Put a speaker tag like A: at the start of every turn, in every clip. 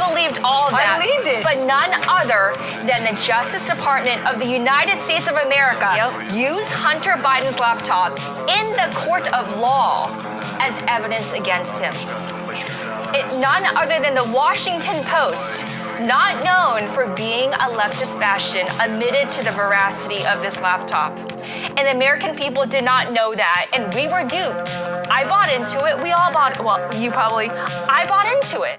A: believed all of that.
B: I believed it.
A: But none other than the Justice Department of the United States of America used Hunter Biden's laptop in the court of law as evidence against him. None other than the Washington Post, not known for being a leftist bastion, admitted to the veracity of this laptop. And the American people did not know that, and we were duped. I bought into it. We all bought, well, you probably, I bought into it.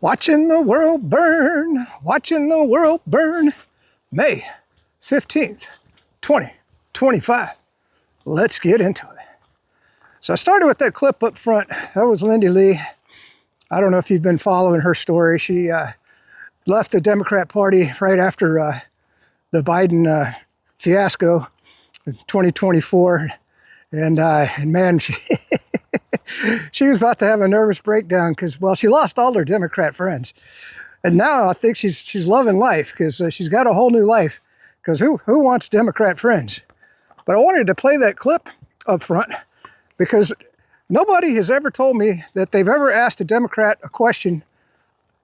C: Watching the world burn, watching the world burn. May 15th, 2025. Let's get into it. So I started with that clip up front. That was Lindy Lee. I don't know if you've been following her story. She left the Democrat Party right after the Biden fiasco in 2024. And man, she was about to have a nervous breakdown because, well, she lost all her Democrat friends. And now I think she's loving life because she's got a whole new life. Because who wants Democrat friends? But I wanted to play that clip up front because nobody has ever told me that they've ever asked a Democrat a question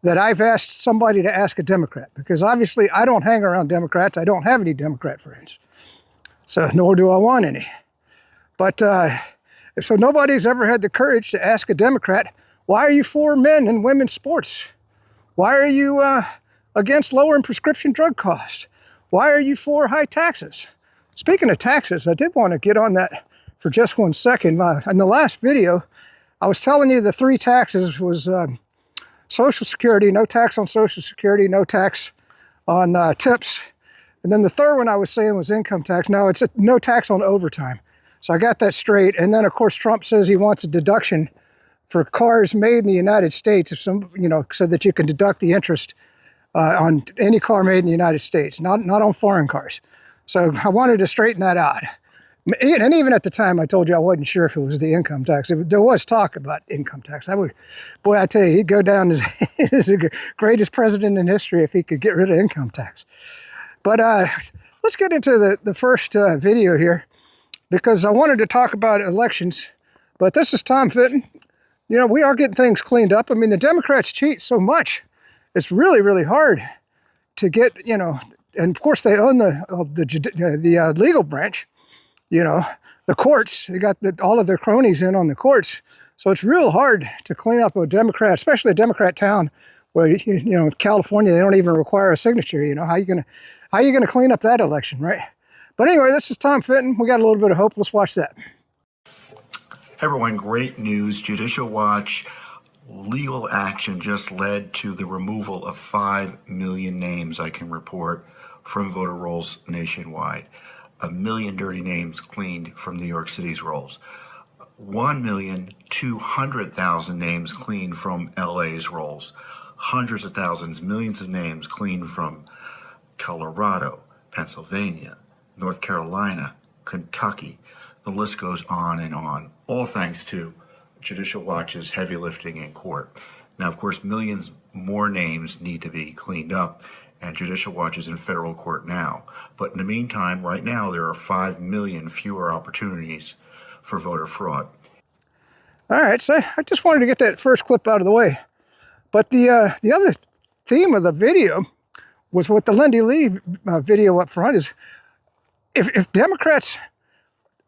C: that I've asked somebody to ask a Democrat. Because obviously I don't hang around Democrats. I don't have any Democrat friends. So nor do I want any. But so nobody's ever had the courage to ask a Democrat, why are you for men and women's sports? Why are you against lowering prescription drug costs? Why are you for high taxes? Speaking of taxes, I did want to get on that for just 1 second. In the last video, I was telling you the 3 taxes was Social Security, no tax on Social Security, no tax on tips. And then the third one I was saying was income tax. No, it's no tax on overtime. So I got that straight. And then, of course, Trump says he wants a deduction for cars made in the United States, if some, so that you can deduct the interest on any car made in the United States, not on foreign cars. So I wanted to straighten that out. And even at the time, I told you I wasn't sure if it was the income tax. There was talk about income tax. Boy, I tell you, he'd go down as the greatest president in history if he could get rid of income tax. But let's get into the first video here, because I wanted to talk about elections. But this is Tom Fitton. We are getting things cleaned up. I mean, the Democrats cheat so much. It's really, really hard to get, and of course they own the legal branch, the courts. They got all of their cronies in on the courts. So it's real hard to clean up a Democrat, especially a Democrat town where, in California, they don't even require a signature. How are you gonna clean up that election, right? But anyway, this is Tom Fitton. We got a little bit of hope. Let's watch that.
D: Hey everyone, great news. Judicial Watch legal action just led to the removal of 5 million names, I can report, from voter rolls nationwide. 1 million dirty names cleaned from New York City's rolls. 1,200,000 names cleaned from LA's rolls. Hundreds of thousands, millions of names cleaned from Colorado, Pennsylvania, North Carolina, Kentucky. The list goes on and on, all thanks to Judicial Watch's heavy lifting in court. Now, of course, millions more names need to be cleaned up, and Judicial Watch is in federal court now. But in the meantime, right now, there are 5 million fewer opportunities for voter fraud.
C: All right, so I just wanted to get that first clip out of the way. But the other theme of the video was what the Lindy Lee video up front is. If Democrats,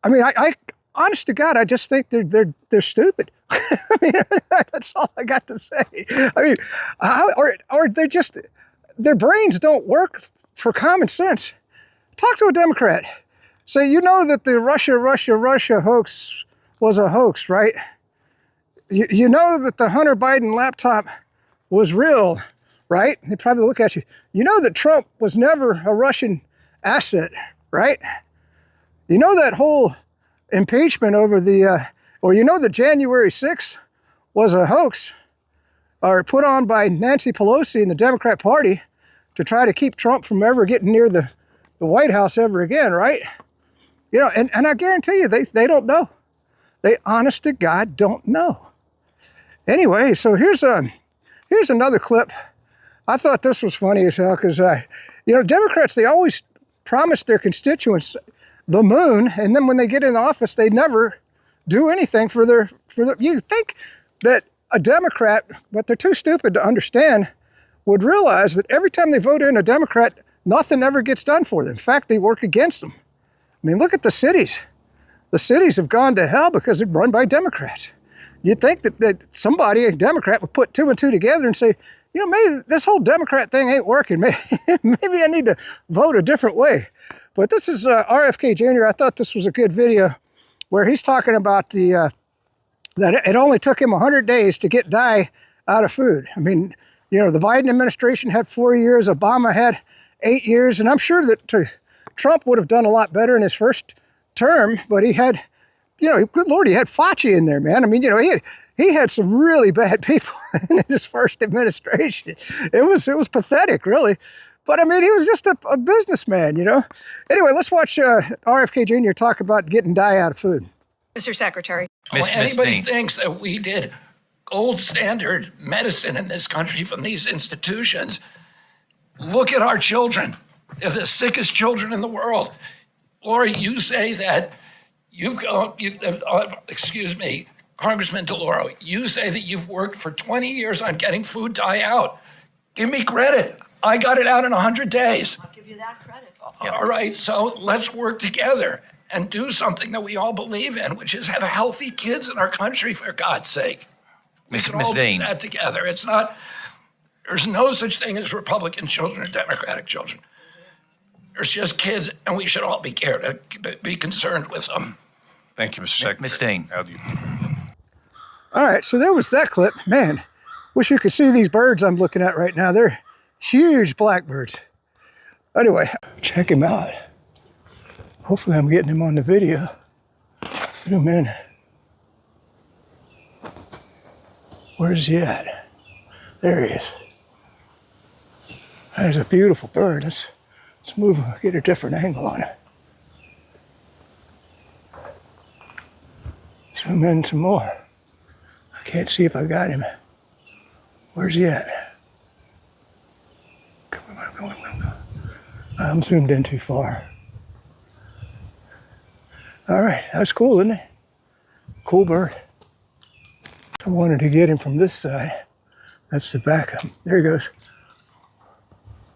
C: I honest to God, I just think they're stupid. That's all I got to say. Or they're just, their brains don't work for common sense. Talk to a Democrat. Say, that the Russia hoax was a hoax, right? You know that the Hunter Biden laptop was real, right? They probably look at you. You know that Trump was never a Russian asset, right? You know that whole impeachment over that January 6th was a hoax or put on by Nancy Pelosi and the Democrat Party to try to keep Trump from ever getting near the White House ever again, right? And I guarantee you, they don't know. They, honest to God, don't know. Anyway, so here's another clip. I thought this was funny as hell because, Democrats, they always promise their constituents the moon, and then when they get in office, they never do anything for their. You think that a Democrat, but they're too stupid to understand, would realize that every time they vote in a Democrat, nothing ever gets done for them. In fact, they work against them. I mean, look at the cities. The cities have gone to hell because they're run by Democrats. You'd think that somebody, a Democrat, would put two and two together and say, maybe this whole Democrat thing ain't working. Maybe I need to vote a different way. But this is RFK Jr. I thought this was a good video where he's talking about that it only took him 100 days to get dye out of food. I mean, the Biden administration had 4 years, Obama had 8 years, and I'm sure that Trump would have done a lot better in his first term, but he had, good Lord, he had Fauci in there, man. I mean, he had some really bad people in his first administration. It was pathetic, really. But I mean, he was just a businessman, Anyway, let's watch RFK Jr. talk about getting dye out of food.
B: Mr. Secretary.
E: Anybody thinks that we did gold standard medicine in this country from these institutions, look at our children. They're the sickest children in the world. Lori, you say that excuse me, Congressman DeLauro, you say that you've worked for 20 years on getting food dye out. Give me credit. I got it out in 100 days.
B: I'll give you that credit.
E: All right, so let's work together and do something that we all believe in, which is have healthy kids in our country, for God's sake.
F: Ms.
E: We can all
F: Dean.
E: do that together. It's not, there's no such thing as Republican children or Democratic children. There's just kids, and we should all be concerned with them.
G: Thank you, Mr. Secretary.
F: Ms. Dean.
C: All right, so there was that clip. Man, wish you could see these birds I'm looking at right now. They're huge blackbirds. Anyway, check him out. Hopefully I'm getting him on the video. Zoom in. Where's he at? There he is. There's a beautiful bird. Let's move, get a different angle on it. Zoom in some more. I can't see if I got him. Where's he at? Come on. I'm zoomed in too far. All right, that's cool, isn't it? Cool bird. I wanted to get him from this side. That's the back of him. There he goes.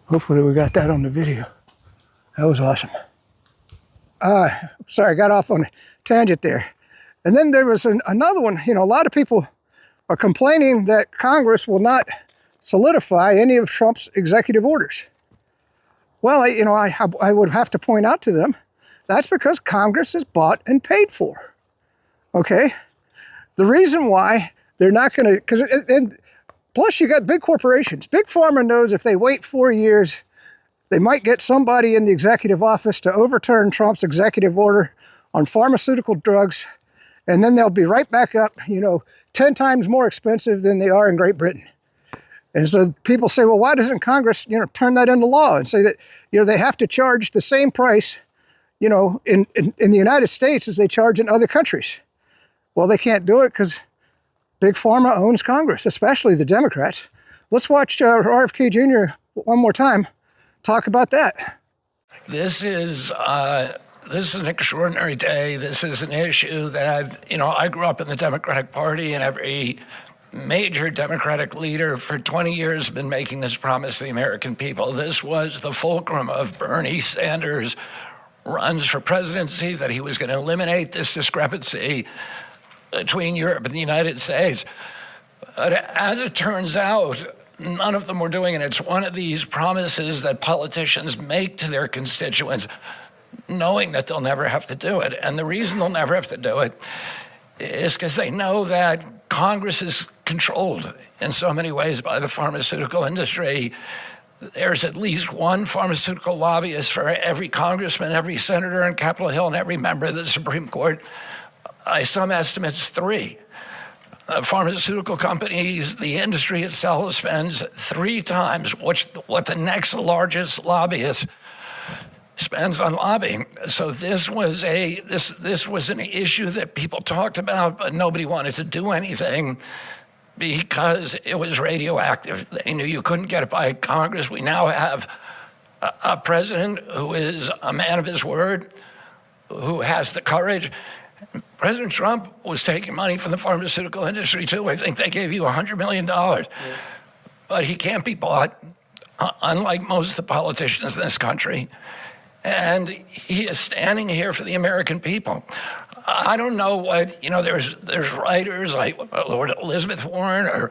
C: Hopefully we got that on the video. That was awesome. Sorry, I got off on a tangent there. And then there was another one. A lot of people are complaining that Congress will not solidify any of Trump's executive orders. Well, I would have to point out to them, that's because Congress is bought and paid for. Okay? The reason why they're not going to, and plus you got big corporations. Big Pharma knows if they wait 4 years, they might get somebody in the executive office to overturn Trump's executive order on pharmaceutical drugs, and then they'll be right back up, 10 times more expensive than they are in Great Britain. And so people say, well, why doesn't Congress, turn that into law and say that, they have to charge the same price, in the United States as they charge in other countries? Well, they can't do it because Big Pharma owns Congress, especially the Democrats. Let's watch RFK Jr. one more time talk about that.
E: This is an extraordinary day. This is an issue that, I grew up in the Democratic Party, and every major Democratic leader for 20 years has been making this promise to the American people. This was the fulcrum of Bernie Sanders' runs for presidency, that he was going to eliminate this discrepancy between Europe and the United States. But as it turns out, none of them were doing it. It's one of these promises that politicians make to their constituents, knowing that they'll never have to do it. And the reason they'll never have to do it is because they know that Congress is controlled in so many ways by the pharmaceutical industry. There's at least one pharmaceutical lobbyist for every congressman, every senator on Capitol Hill, and every member of the Supreme Court. By some estimates, 3. Pharmaceutical companies, the industry itself spends 3 times what the next largest lobbyist spends on lobbying. So this was an issue that people talked about, but nobody wanted to do anything because it was radioactive. They knew you couldn't get it by Congress. We now have a president who is a man of his word, who has the courage. President Trump was taking money from the pharmaceutical industry too. I think they gave you $100 million. Yeah. But he can't be bought, unlike most of the politicians in this country. And he is standing here for the American people. I don't know what, there's writers like Lord Elizabeth Warren or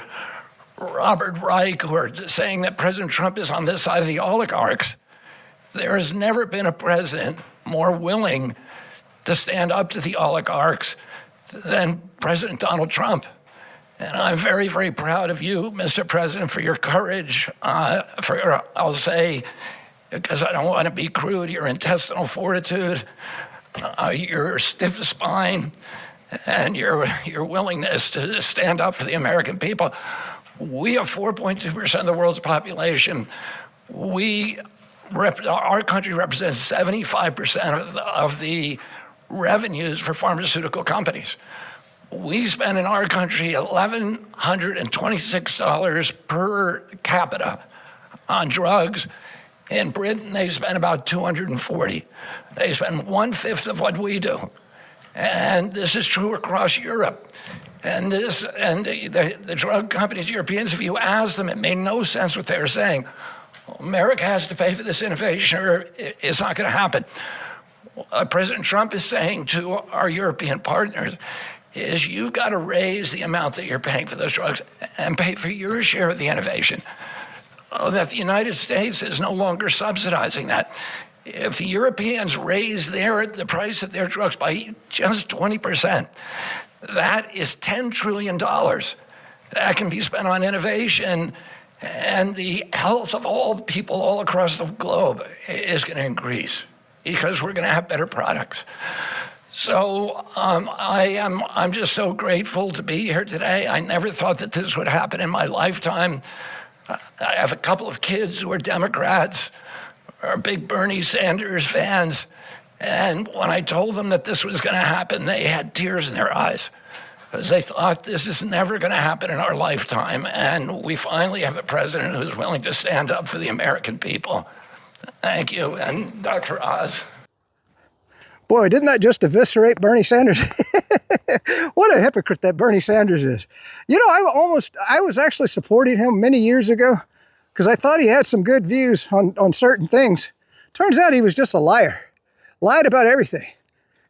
E: Robert Reich who are saying that President Trump is on this side of the oligarchs. There has never been a president more willing to stand up to the oligarchs than President Donald Trump. And I'm very, very proud of you, Mr. President, for your courage, I'll say, because I don't want to be crude, your intestinal fortitude, your stiff spine, and your willingness to stand up for the American people. We have 4.2% of the world's population. Our country represents 75% of the revenues for pharmaceutical companies. We spend in our country $1,126 per capita on drugs. In Britain, they spend about $240. They spend 1/5 of what we do. And this is true across Europe. And the drug companies, Europeans, if you ask them, it made no sense what they were saying. America has to pay for this innovation or it's not going to happen. What President Trump is saying to our European partners is you've got to raise the amount that you're paying for those drugs and pay for your share of the innovation. That the United States is no longer subsidizing that. If the Europeans raise the price of their drugs by just 20%, that is $10 trillion that can be spent on innovation, and the health of all people all across the globe is going to increase because we're going to have better products. So I'm just so grateful to be here today. I never thought that this would happen in my lifetime. I have a couple of kids who are Democrats, are big Bernie Sanders fans. And when I told them that this was going to happen, they had tears in their eyes because they thought this is never going to happen in our lifetime. And we finally have a president who's willing to stand up for the American people. Thank you. And Dr. Oz.
C: Boy, didn't that just eviscerate Bernie Sanders? What a hypocrite that Bernie Sanders is. I was actually supporting him many years ago because I thought he had some good views on certain things. Turns out he was just a liar. Lied about everything.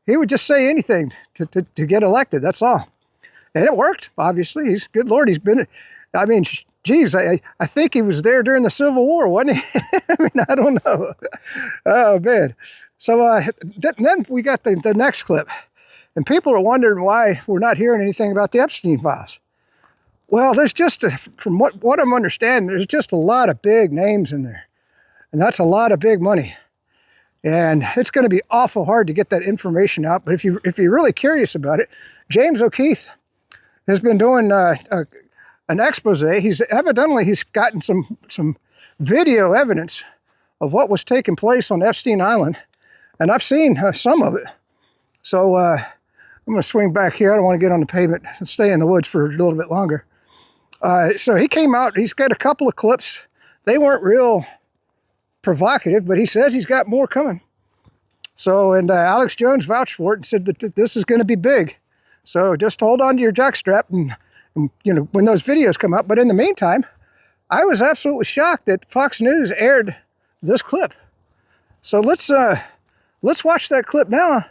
C: He would just say anything to get elected, that's all. And it worked, obviously. Good Lord, he's been, geez, I think he was there during the Civil War, wasn't he? I don't know. Oh, man. So then we got the next clip. And people are wondering why we're not hearing anything about the Epstein files. Well, there's just, from what I'm understanding, there's just a lot of big names in there. And that's a lot of big money. And it's going to be awful hard to get that information out. But if you're really curious about it, James O'Keefe has been doing an expose. He's gotten some video evidence of what was taking place on Epstein Island. And I've seen some of it. So I'm going to swing back here. I don't want to get on the pavement and stay in the woods for a little bit longer. So he came out. He's got a couple of clips. They weren't real provocative, but he says he's got more coming. So, and Alex Jones vouched for it and said that this is going to be big. So just hold on to your jockstrap and when those videos come up. But in the meantime, I was absolutely shocked that Fox News aired this clip. So let's watch that clip now.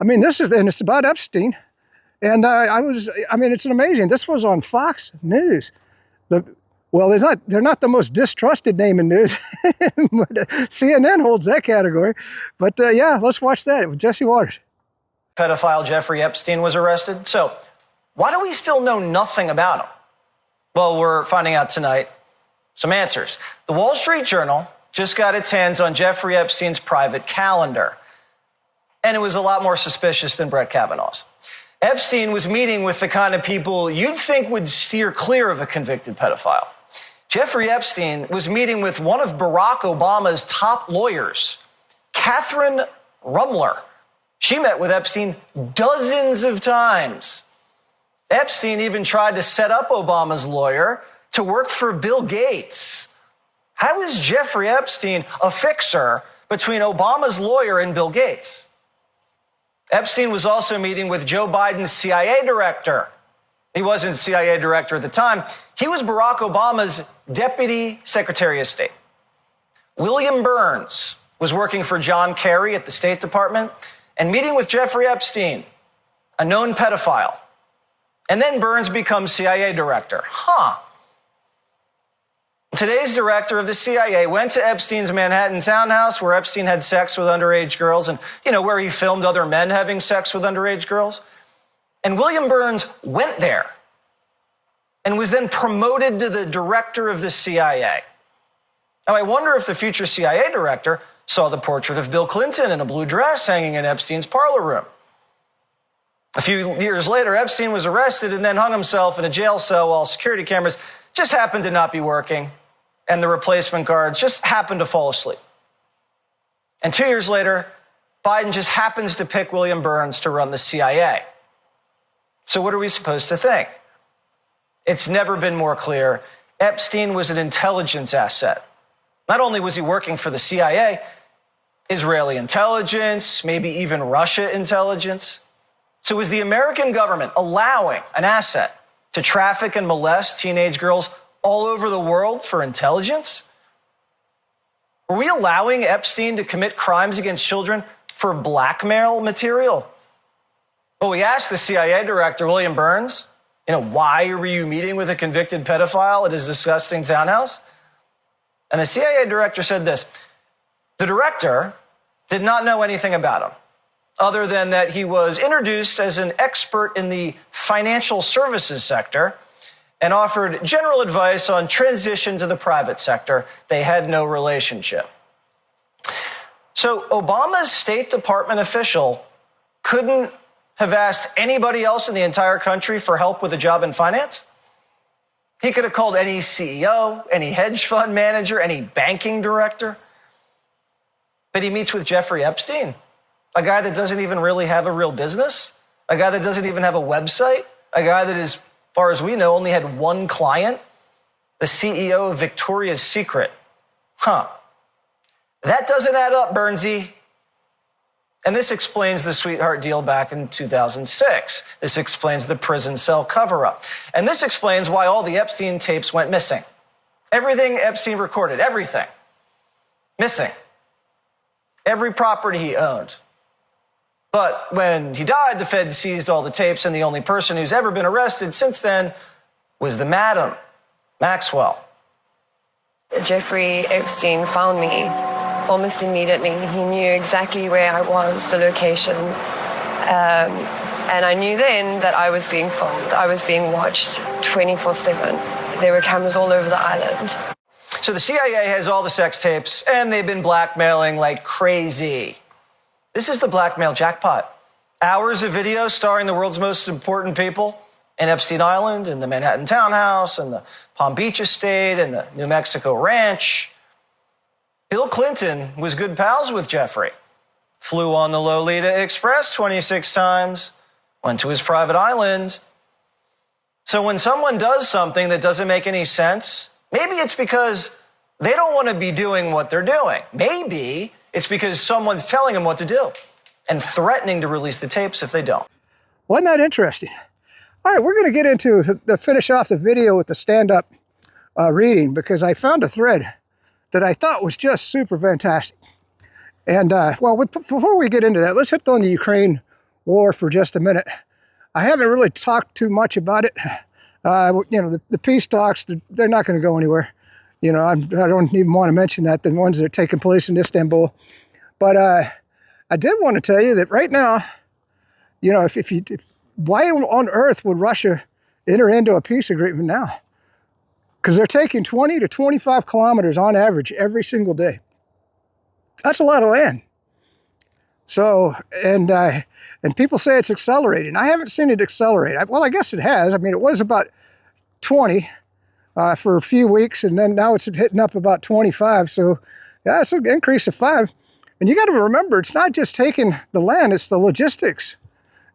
C: It's about Epstein. And it's amazing. This was on Fox News. They're not the most distrusted name in news, but CNN holds that category. But let's watch that with Jesse Waters.
F: Pedophile Jeffrey Epstein was arrested. So why do we still know nothing about him? Well, we're finding out tonight some answers. The Wall Street Journal just got its hands on Jeffrey Epstein's private calendar. And it was a lot more suspicious than Brett Kavanaugh's. Epstein was meeting with the kind of people you'd think would steer clear of a convicted pedophile. Jeffrey Epstein was meeting with one of Barack Obama's top lawyers, Catherine Rumler. She met with Epstein dozens of times. Epstein even tried to set up Obama's lawyer to work for Bill Gates. How is Jeffrey Epstein a fixer between Obama's lawyer and Bill Gates? Epstein was also meeting with Joe Biden's CIA director. He wasn't CIA director at the time. He was Barack Obama's deputy secretary of state. William Burns was working for John Kerry at the State Department and meeting with Jeffrey Epstein, a known pedophile. And then Burns becomes CIA director. Today's director of the CIA went to Epstein's Manhattan townhouse where Epstein had sex with underage girls and, where he filmed other men having sex with underage girls. And William Burns went there and was then promoted to the director of the CIA. Now, I wonder if the future CIA director saw the portrait of Bill Clinton in a blue dress hanging in Epstein's parlor room. A few years later, Epstein was arrested and then hung himself in a jail cell while security cameras just happened to not be working and the replacement guards just happened to fall asleep. And 2 years later, Biden just happens to pick William Burns to run the CIA. So what are we supposed to think? It's never been more clear. Epstein was an intelligence asset. Not only was he working for the CIA, Israeli intelligence, maybe even Russia intelligence. So was the American government allowing an asset to traffic and molest teenage girls all over the world for intelligence? Were we allowing Epstein to commit crimes against children for blackmail material? Well, we asked the CIA director, William Burns, why were you meeting with a convicted pedophile at his disgusting townhouse? And the CIA director said this: the director did not know anything about him, other than that he was introduced as an expert in the financial services sector and offered general advice on transition to the private sector. They had no relationship. So Obama's State Department official couldn't have asked anybody else in the entire country for help with a job in finance? He could have called any CEO, any hedge fund manager, any banking director. But he meets with Jeffrey Epstein, a guy that doesn't even really have a real business, a guy that doesn't even have a website, a guy that, as far as we know, only had one client, the CEO of Victoria's Secret. That doesn't add up, Burnsy. And this explains the sweetheart deal back in 2006. This explains the prison cell cover-up. And this explains why all the Epstein tapes went missing. Everything Epstein recorded, everything, missing. Every property he owned. But when he died, the Fed seized all the tapes, and the only person who's ever been arrested since then was the madam, Maxwell.
G: Jeffrey Epstein found me almost immediately. He knew exactly where I was, the location. And I knew then that I was being filmed. I was being watched 24/7. There were cameras all over the island.
F: So the CIA has all the sex tapes, and they've been blackmailing like crazy. This is the blackmail jackpot. Hours of video starring the world's most important people in Epstein Island, in the Manhattan townhouse, and the Palm Beach estate, and the New Mexico ranch. Bill Clinton was good pals with Jeffrey. Flew on the Lolita Express 26 times, went to his private island. So when someone does something that doesn't make any sense, maybe it's because they don't want to be doing what they're doing. Maybe it's because someone's telling them what to do and threatening to release the tapes if they don't.
C: Wasn't that interesting? All right, we're going to get into the finish off the video with the stand-up reading, because I found a thread that I thought was just super fantastic. And before we get into that, let's hit on the Ukraine war for just a minute. I haven't really talked too much about it. The peace talks, they're not going to go anywhere. I don't even want to mention that, the ones that are taking place in Istanbul. But I did want to tell you that right now, why on earth would Russia enter into a peace agreement now? Because they're taking 20 to 25 kilometers on average every single day. That's a lot of land. So, and people say it's accelerating. I haven't seen it accelerate. I guess it has. I mean, it was about 20 for a few weeks, and then now it's hitting up about 25. So, yeah, it's an increase of 5. And you got to remember, it's not just taking the land, it's the logistics.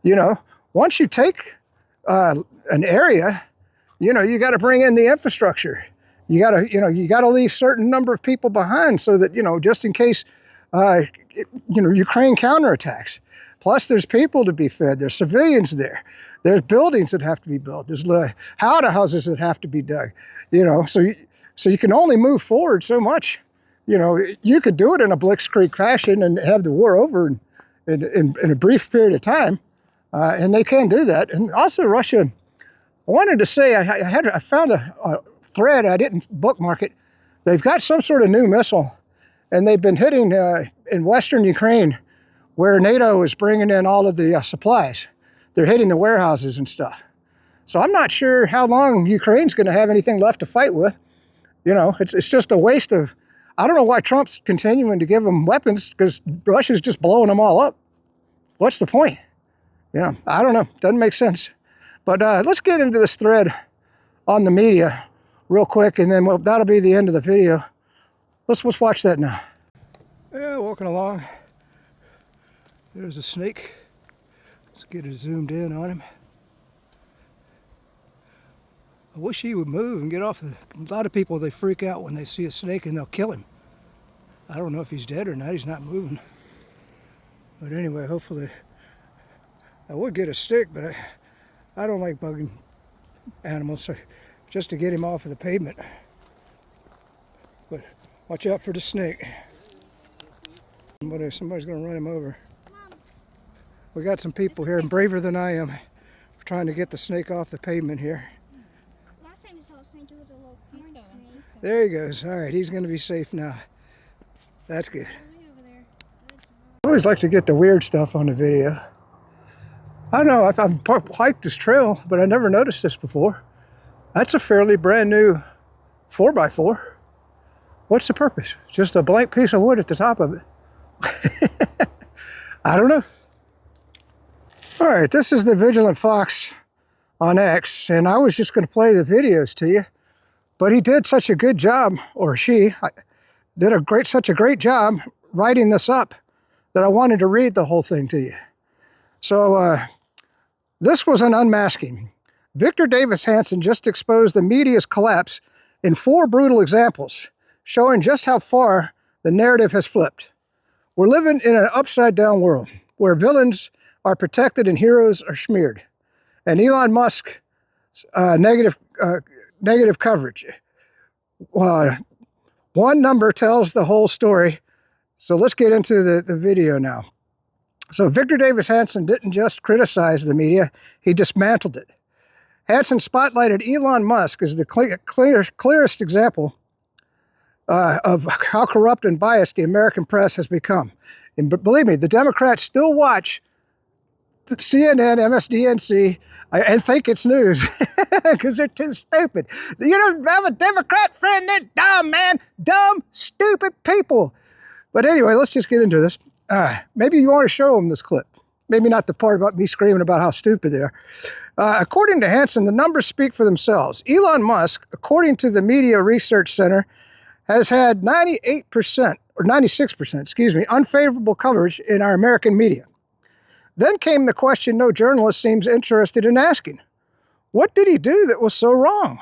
C: You know, once you take an area, you know, you got to bring in the infrastructure. You got to leave certain number of people behind so that, you know, just in case, Ukraine counterattacks. Plus, there's people to be fed. There's civilians there. There's buildings that have to be built. There's houses that have to be dug. You know, so you can only move forward so much. You know, you could do it in a blitzkrieg fashion and have the war over in a brief period of time, and they can do that. And also, Russia. I wanted to say I found a thread. I didn't bookmark it. They've got some sort of new missile, and they've been hitting in western Ukraine, where NATO is bringing in all of the supplies. They're hitting the warehouses and stuff. So I'm not sure how long Ukraine's going to have anything left to fight with. You know, it's just a waste of. I don't know why Trump's continuing to give them weapons, because Russia's just blowing them all up. What's the point? Yeah, I don't know. Doesn't make sense. But let's get into this thread on the media real quick, and then that'll be the end of the video. Let's watch that now. Yeah, walking along. There's a snake. Let's get it zoomed in on him. I wish he would move and get off. A lot of people, they freak out when they see a snake and they'll kill him. I don't know if he's dead or not. He's not moving. But anyway, hopefully, I would get a stick, but I don't like bugging animals, so just to get him off of the pavement. But watch out for the snake. Somebody's going to run him over. We got some people here, and braver than I am, trying to get the snake off the pavement here.
H: Last time we saw a snake, it was a little orange snake.
C: There he goes. All right, he's going to be safe now. That's good. I always like to get the weird stuff on the video. I don't know, I've hiked this trail, but I never noticed this before. That's a fairly brand new 4x4. What's the purpose? Just a blank piece of wood at the top of it. I don't know. All right, this is the Vigilant Fox on X, and I was just going to play the videos to you, but he did such a good job, or she did such a great job writing this up that I wanted to read the whole thing to you. So this was an unmasking. Victor Davis Hanson just exposed the media's collapse in 4 brutal examples, showing just how far the narrative has flipped. We're living in an upside-down world where villains are protected and heroes are smeared. And Elon Musk, negative coverage. One number tells the whole story. So let's get into the video now. So Victor Davis Hanson didn't just criticize the media, he dismantled it. Hanson spotlighted Elon Musk as the clearest example of how corrupt and biased the American press has become. And believe me, the Democrats still watch CNN, MSDNC, and think it's news because they're too stupid. You don't have a Democrat friend, they're dumb, man. Dumb, stupid people. But anyway, let's just get into this. Maybe you want to show them this clip. Maybe not the part about me screaming about how stupid they are. According to Hanson, the numbers speak for themselves. Elon Musk, according to the Media Research Center, has had 96%, unfavorable coverage in our American media. Then came the question no journalist seems interested in asking. What did he do that was so wrong?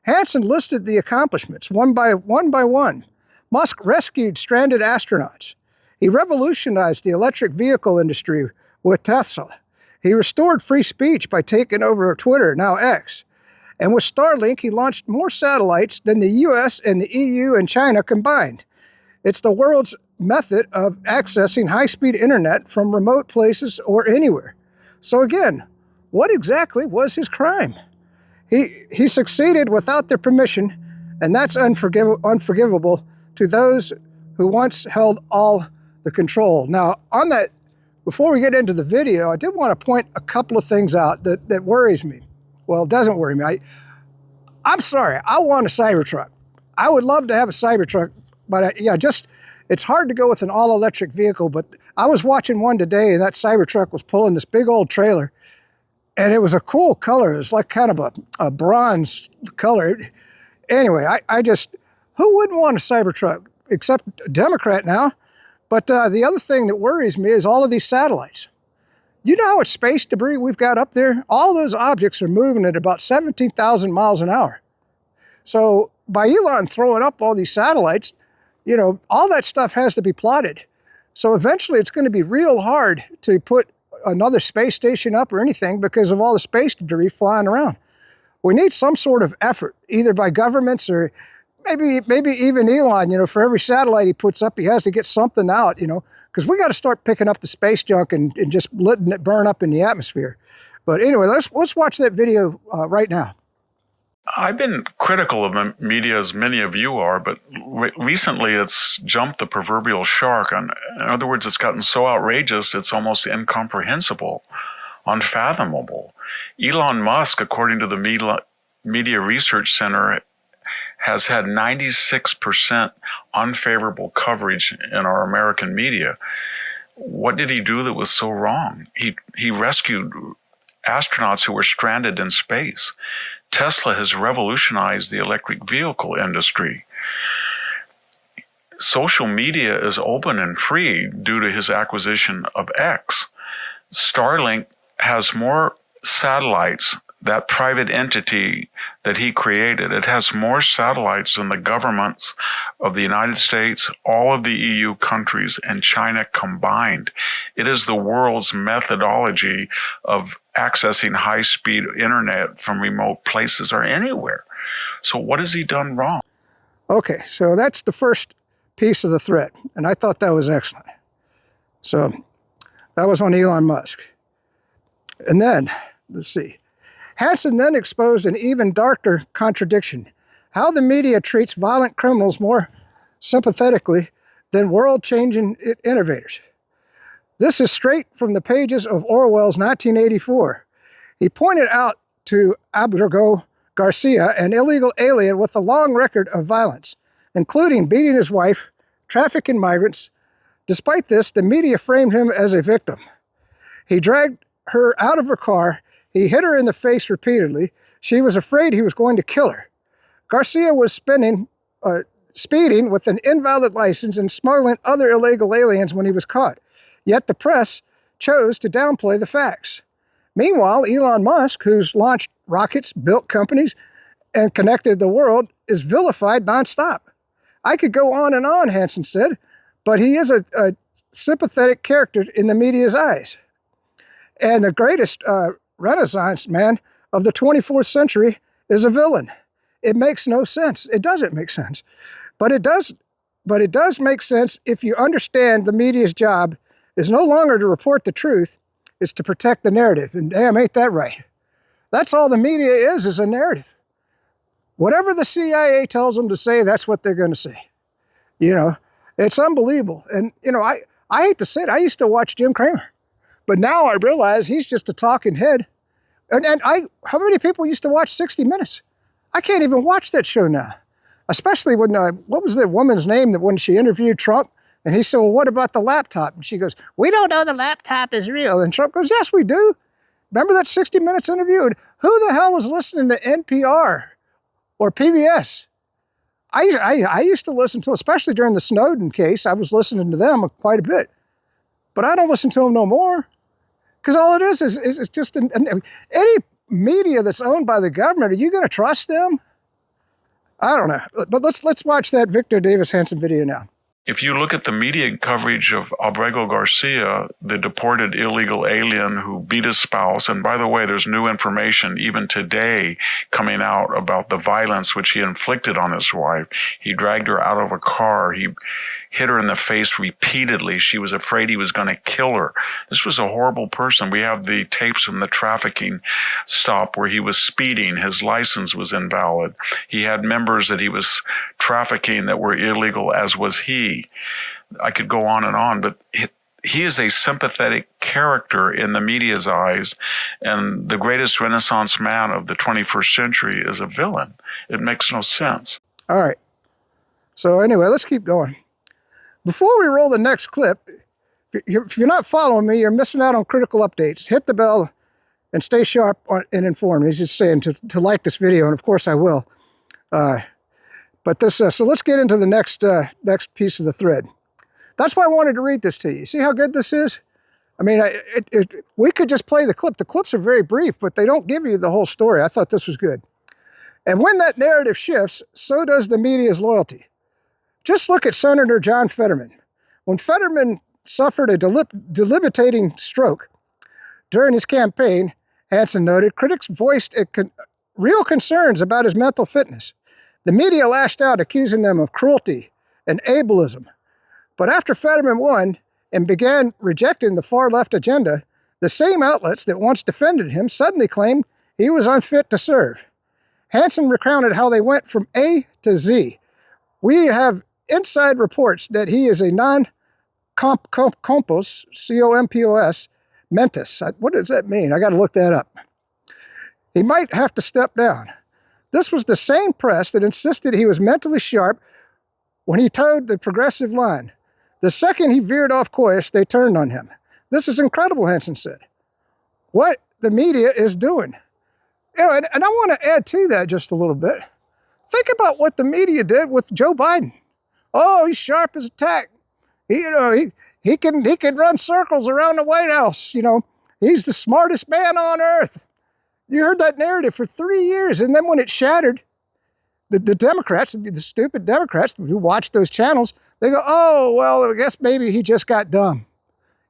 C: Hanson listed the accomplishments one by one. Musk rescued stranded astronauts. He revolutionized the electric vehicle industry with Tesla. He restored free speech by taking over Twitter, now X. And with Starlink, he launched more satellites than the US and the EU and China combined. It's the world's method of accessing high-speed internet from remote places or anywhere. So again, what exactly was his crime? He succeeded without their permission, and that's unforgivable to those who once held all the control. Now, on that, before we get into the video, I did want to point a couple of things out that worries me. Well, it doesn't worry me. I'm sorry, I want a Cybertruck. I would love to have a Cybertruck, but it's hard to go with an all-electric vehicle, but I was watching one today, and that Cybertruck was pulling this big old trailer, and it was a cool color. It was like kind of a bronze color. Anyway, who wouldn't want a Cybertruck? Except a Democrat now. But the other thing that worries me is all of these satellites. You know how much space debris we've got up there? All those objects are moving at about 17,000 miles an hour. So by Elon throwing up all these satellites, you know, all that stuff has to be plotted. So eventually it's going to be real hard to put another space station up or anything because of all the space debris flying around. We need some sort of effort, either by governments or maybe even Elon, you know, for every satellite he puts up, he has to get something out, you know, because we got to start picking up the space junk and just letting it burn up in the atmosphere. But anyway, let's watch that video right now.
I: I've been critical of the media, as many of you are, but recently it's jumped the proverbial shark. In other words, it's gotten so outrageous, it's almost incomprehensible, unfathomable. Elon Musk, according to the Media Research Center, has had 96% unfavorable coverage in our American media. What did he do that was so wrong? He rescued astronauts who were stranded in space. Tesla has revolutionized the electric vehicle industry. Social media is open and free due to his acquisition of X. Starlink has more satellites, that private entity that he created. It has more satellites than the governments of the United States, all of the EU countries, and China combined. It is the world's methodology of accessing high-speed internet from remote places or anywhere. So what has he done wrong?
C: Okay, so that's the first piece of the thread, and I thought that was excellent. So that was on Elon Musk. And then, let's see. Hansen then exposed an even darker contradiction, how the media treats violent criminals more sympathetically than world-changing innovators. This is straight from the pages of Orwell's 1984. He pointed out to Abrego Garcia, an illegal alien with a long record of violence, including beating his wife, trafficking migrants. Despite this, the media framed him as a victim. He dragged her out of her car. He hit her in the face repeatedly. She was afraid he was going to kill her. Garcia was speeding with an invalid license and smuggling other illegal aliens when he was caught. Yet the press chose to downplay the facts. Meanwhile, Elon Musk, who's launched rockets, built companies, and connected the world, is vilified nonstop. I could go on, Hansen said, but he is a sympathetic character in the media's eyes. And the greatest Renaissance man of the 24th century is a villain. It makes no sense. It doesn't make sense. But it does make sense if you understand the media's job is no longer to report the truth, it's to protect the narrative. And damn, ain't that right? That's all the media is a narrative. Whatever the CIA tells them to say, that's what they're going to say. You know, it's unbelievable. And, you know, I hate to say it, I used to watch Jim Cramer. But now I realize he's just a talking head. How many people used to watch 60 Minutes? I can't even watch that show now. Especially when, what was the woman's name that when she interviewed Trump? And he said, well, what about the laptop? And she goes, we don't know the laptop is real. And Trump goes, yes, we do. Remember that 60 Minutes interview? And who the hell was listening to NPR or PBS? I used to listen to, especially during the Snowden case, I was listening to them quite a bit. But I don't listen to them no more. Because all it is just any media that's owned by the government, are you going to trust them? I don't know. But let's watch that Victor Davis Hansen video now.
I: If you look at the media coverage of Abrego Garcia, the deported illegal alien who beat his spouse, and by the way, there's new information even today coming out about the violence which he inflicted on his wife. He dragged her out of a car. He hit her in the face repeatedly. She was afraid he was going to kill her. This was a horrible person. We have the tapes from the trafficking stop where he was speeding. His license was invalid. He had members that he was trafficking that were illegal, as was he. I could go on, but he is a sympathetic character in the media's eyes, and the greatest Renaissance man of the 21st century is a villain. It makes no sense.
C: All right. So anyway, let's keep going. Before we roll the next clip, if you're not following me, you're missing out on critical updates. Hit the bell and stay sharp and informed. He's just saying to like this video, and of course I will. So let's get into the next piece of the thread. That's why I wanted to read this to you. See how good this is? I mean, we could just play the clip. The clips are very brief, but they don't give you the whole story. I thought this was good. And when that narrative shifts, so does the media's loyalty. Just look at Senator John Fetterman. When Fetterman suffered a debilitating stroke during his campaign, Hansen noted, critics voiced real concerns about his mental fitness. The media lashed out, accusing them of cruelty and ableism. But after Fetterman won and began rejecting the far-left agenda, the same outlets that once defended him suddenly claimed he was unfit to serve. Hansen recounted how they went from A to Z. We have inside reports that he is a non-compos, C-O-M-P-O-S, mentis. What does that mean? I got to look that up. He might have to step down. This was the same press that insisted he was mentally sharp when he towed the progressive line. The second he veered off course, they turned on him. This is incredible, Hansen said. What the media is doing. You know, and I want to add to that just a little bit. Think about what the media did with Joe Biden. Oh, he's sharp as a tack. He can run circles around the White House. You know, he's the smartest man on earth. You heard that narrative for 3 years, and then when it shattered, the Democrats, the stupid Democrats who watch those channels, they go, oh, well, I guess maybe he just got dumb,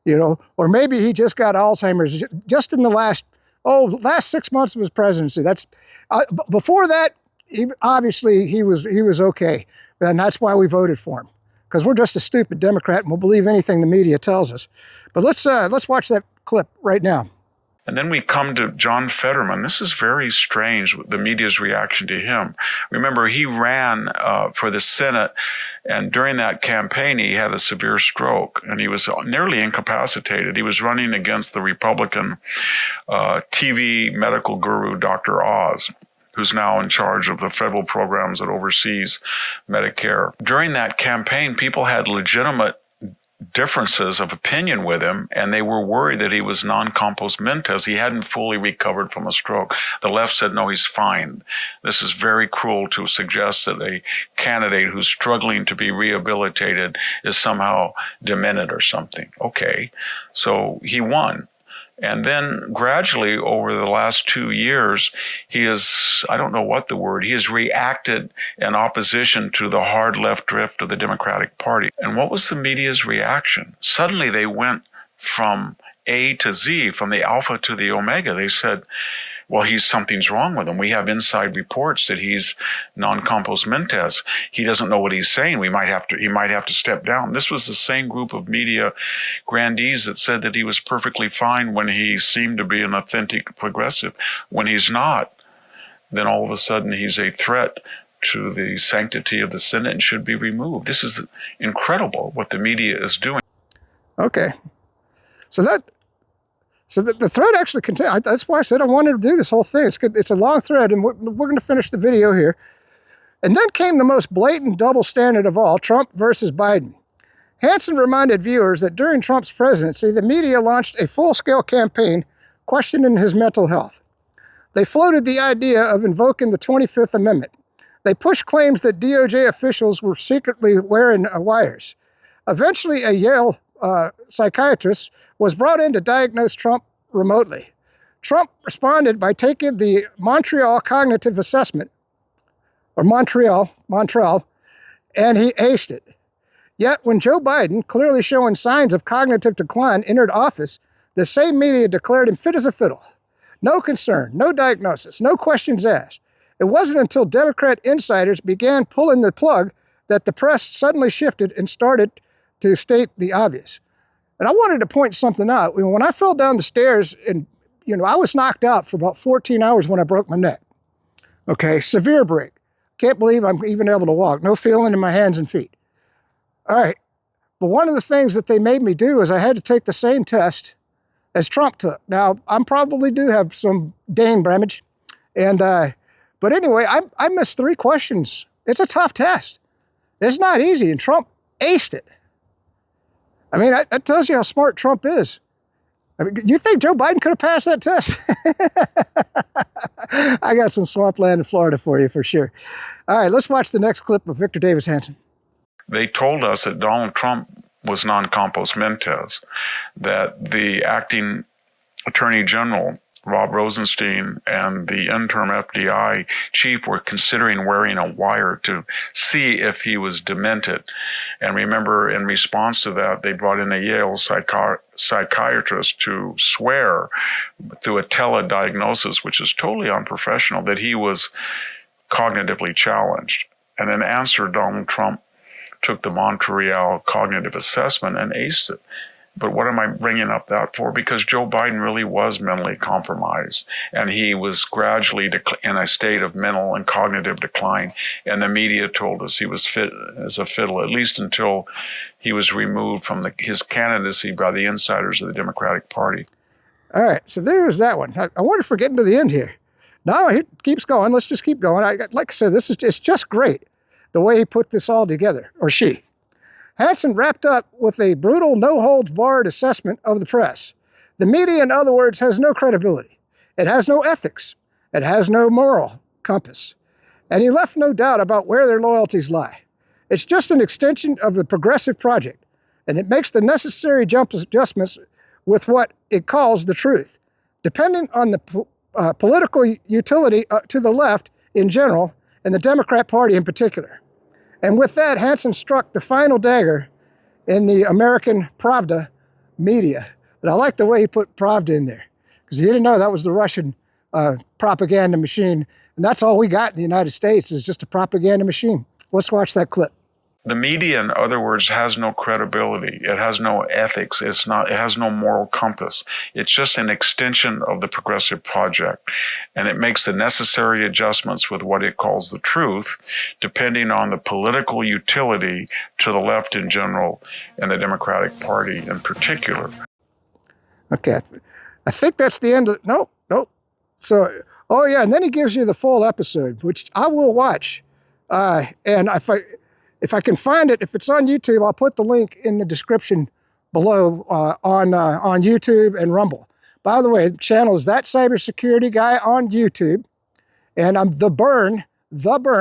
C: you know, or maybe he just got Alzheimer's just in the last 6 months of his presidency. That's before that, he was okay, and that's why we voted for him, because we're just a stupid Democrat and we'll believe anything the media tells us. But let's watch that clip right now.
I: And then we come to John Fetterman. This is very strange, the media's reaction to him. Remember, he ran for the Senate, and during that campaign, he had a severe stroke, and he was nearly incapacitated. He was running against the Republican TV medical guru, Dr. Oz, who's now in charge of the federal programs that oversees Medicare. During that campaign, people had legitimate differences of opinion with him, and they were worried that he was non-compos mentis. He hadn't fully recovered from a stroke. The left said, no, he's fine. This is very cruel to suggest that a candidate who's struggling to be rehabilitated is somehow demented or something. Okay, so he won. And then gradually over the last 2 years, he has, I don't know what the word, he has reacted in opposition to the hard left drift of the Democratic Party. And what was the media's reaction? Suddenly they went from A to Z, from the alpha to the omega. They said, well, something's wrong with him. We have inside reports that he's non-compos mentis. He doesn't know what he's saying. He might have to step down. This was the same group of media grandees that said that he was perfectly fine when he seemed to be an authentic progressive. When he's not, then all of a sudden he's a threat to the sanctity of the Senate and should be removed. This is incredible what the media is doing.
C: Okay. So the thread actually contains, that's why I said I wanted to do this whole thing. It's good. It's a long thread, and we're going to finish the video here. And then came the most blatant double standard of all, Trump versus Biden. Hansen reminded viewers that during Trump's presidency, the media launched a full-scale campaign questioning his mental health. They floated the idea of invoking the 25th Amendment. They pushed claims that DOJ officials were secretly wearing wires. Eventually, a Yale psychiatrist was brought in to diagnose Trump remotely. Trump responded by taking the Montreal Cognitive Assessment, or Montreal, and he aced it. Yet when Joe Biden, clearly showing signs of cognitive decline, entered office, the same media declared him fit as a fiddle. No concern, no diagnosis, no questions asked. It wasn't until Democrat insiders began pulling the plug that the press suddenly shifted and started to state the obvious. And I wanted to point something out. When I fell down the stairs, and I was knocked out for about 14 hours when I broke my neck. Okay, severe break. Can't believe I'm even able to walk. No feeling in my hands and feet. All right, but one of the things that they made me do is I had to take the same test as Trump took. Now, I probably do have some Dane damage, but anyway, I missed 3 questions. It's a tough test. It's not easy, and Trump aced it. I mean, that tells you how smart Trump is. I mean, you think Joe Biden could have passed that test? I got some swampland in Florida for you, for sure. All right, let's watch the next clip of Victor Davis Hanson.
I: They told us that Donald Trump was non compos mentis, that the acting Attorney General, Rob Rosenstein, and the interim FBI chief were considering wearing a wire to see if he was demented. And remember, in response to that, they brought in a Yale psychiatrist to swear through a telediagnosis, which is totally unprofessional, that he was cognitively challenged. And in answer, Donald Trump took the Montreal cognitive assessment and aced it. But what am I bringing up that for? Because Joe Biden really was mentally compromised, and he was gradually in a state of mental and cognitive decline. And the media told us he was fit as a fiddle, at least until he was removed from his candidacy by the insiders of the Democratic Party.
C: All right, so there's that one. I wonder if we're getting to the end here. No, it keeps going. Let's just keep going. Like I said, it's just great, the way he put this all together, or she. Hansen wrapped up with a brutal, no-holds-barred assessment of the press. The media, in other words, has no credibility. It has no ethics. It has no moral compass. And he left no doubt about where their loyalties lie. It's just an extension of the progressive project, and it makes the necessary adjustments with what it calls the truth, depending on the political utility to the left in general, and the Democrat Party in particular. And with that, Hansen struck the final dagger in the American Pravda media. And I like the way he put Pravda in there, because he didn't know that was the Russian propaganda machine. And that's all we got in the United States, is just a propaganda machine. Let's watch that clip.
I: The media, in other words, has no credibility. It has no ethics. It has no moral compass. It's just an extension of the progressive project. And it makes the necessary adjustments with what it calls the truth, depending on the political utility to the left in general and the Democratic Party in particular.
C: Okay, I think that's the end of it. Nope. So, oh yeah, and then he gives you the full episode, which I will watch. And if I can find it, if it's on YouTube, I'll put the link in the description below on YouTube and Rumble. By the way, the channel is ThatCyberSecurityGuy on YouTube. And I'm The Burn,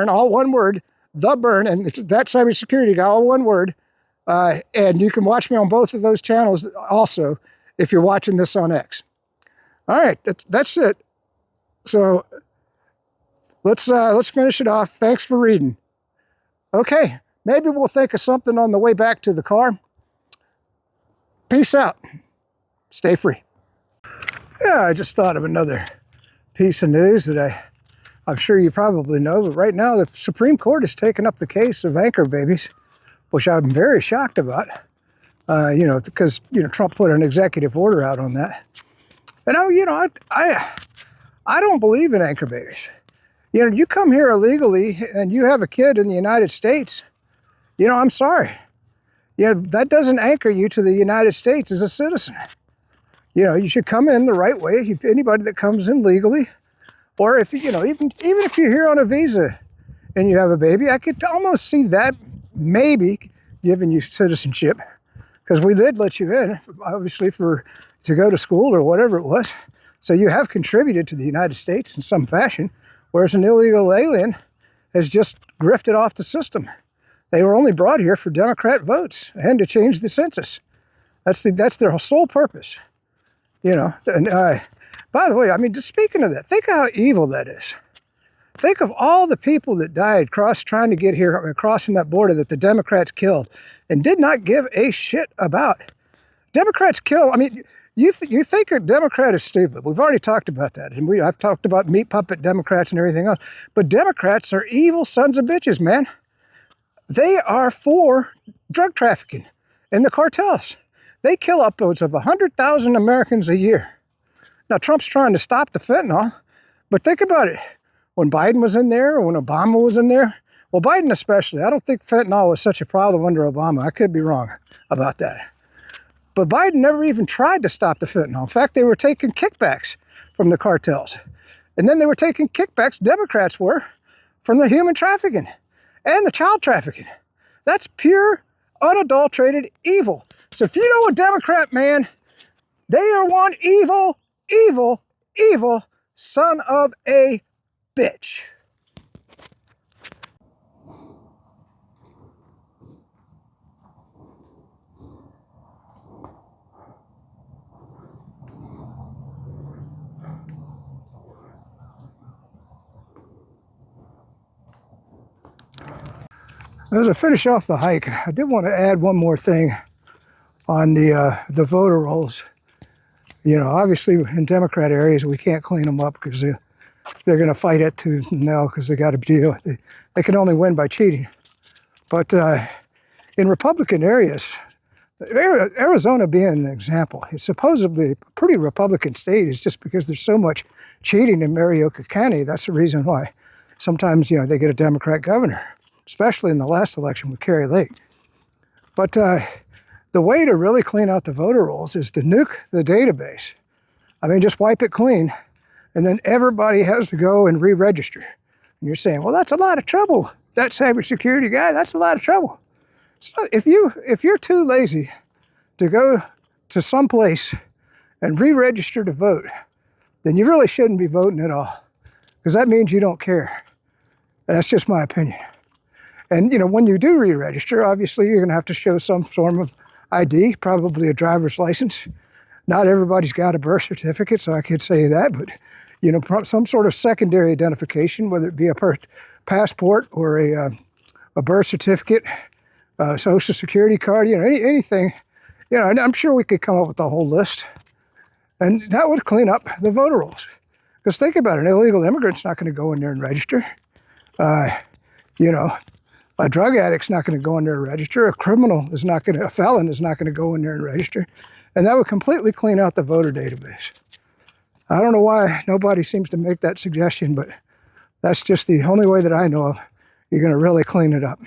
C: all one word, The Burn, and it's ThatCyberSecurityGuy, all one word. And you can watch me on both of those channels also if you're watching this on X. All right, that's it. So let's finish it off. Thanks for reading. Okay. Maybe we'll think of something on the way back to the car. Peace out. Stay free. Yeah, I just thought of another piece of news that I'm sure you probably know, but right now the Supreme Court has taken up the case of anchor babies, which I'm very shocked about, because Trump put an executive order out on that. And I don't believe in anchor babies. You come here illegally and you have a kid in the United States, I'm sorry. That doesn't anchor you to the United States as a citizen. You should come in the right way. Anybody that comes in legally, or if even if you're here on a visa and you have a baby, I could almost see that maybe giving you citizenship, because we did let you in, obviously to go to school or whatever it was. So you have contributed to the United States in some fashion, whereas an illegal alien has just grifted off the system. They were only brought here for Democrat votes and to change the census. That's their sole purpose, And by the way, just speaking of that, think how evil that is. Think of all the people that died trying to get here, crossing that border that the Democrats killed and did not give a shit about. Democrats kill. You think a Democrat is stupid. We've already talked about that. And I've talked about meat puppet Democrats and everything else. But Democrats are evil sons of bitches, man. They are for drug trafficking and the cartels. They kill upwards of 100,000 Americans a year. Now, Trump's trying to stop the fentanyl, but think about it. When Biden was in there, or when Obama was in there, well, Biden especially, I don't think fentanyl was such a problem under Obama. I could be wrong about that. But Biden never even tried to stop the fentanyl. In fact, they were taking kickbacks from the cartels. And then they were taking kickbacks, Democrats were, from the human trafficking and the child trafficking. That's pure, unadulterated evil. So if you know a Democrat, man, they are one evil, evil, evil son of a bitch. As I finish off the hike, I did want to add one more thing on the voter rolls. You know, obviously in Democrat areas, we can't clean them up because they're going to fight it tooth and nail because they got to deal. They can only win by cheating. But in Republican areas, Arizona being an example, it's supposedly a pretty Republican state. It's just because there's so much cheating in Maricopa County. That's the reason why sometimes, you know, they get a Democrat governor, especially in the last election with Kerry Lake. But the way to really clean out the voter rolls is to nuke the database. I mean, just wipe it clean, and then everybody has to go and re-register. And you're saying, well, that's a lot of trouble. That cybersecurity guy, that's a lot of trouble. So if you're too lazy to go to some place and re-register to vote, then you really shouldn't be voting at all, because that means you don't care. That's just my opinion. And, you know, when you do re-register, obviously you're going to have to show some form of ID, probably a driver's license. Not everybody's got a birth certificate, so I could say that, but, you know, some sort of secondary identification, whether it be a passport or a birth certificate, a social security card, you know, anything. You know, and I'm sure we could come up with a whole list. And that would clean up the voter rolls. Because think about it, an illegal immigrant's not going to go in there and register. You know, a drug addict's not going to go in there and register. A felon is not going to go in there and register. And that would completely clean out the voter database. I don't know why nobody seems to make that suggestion, but that's just the only way that I know of you're going to really clean it up.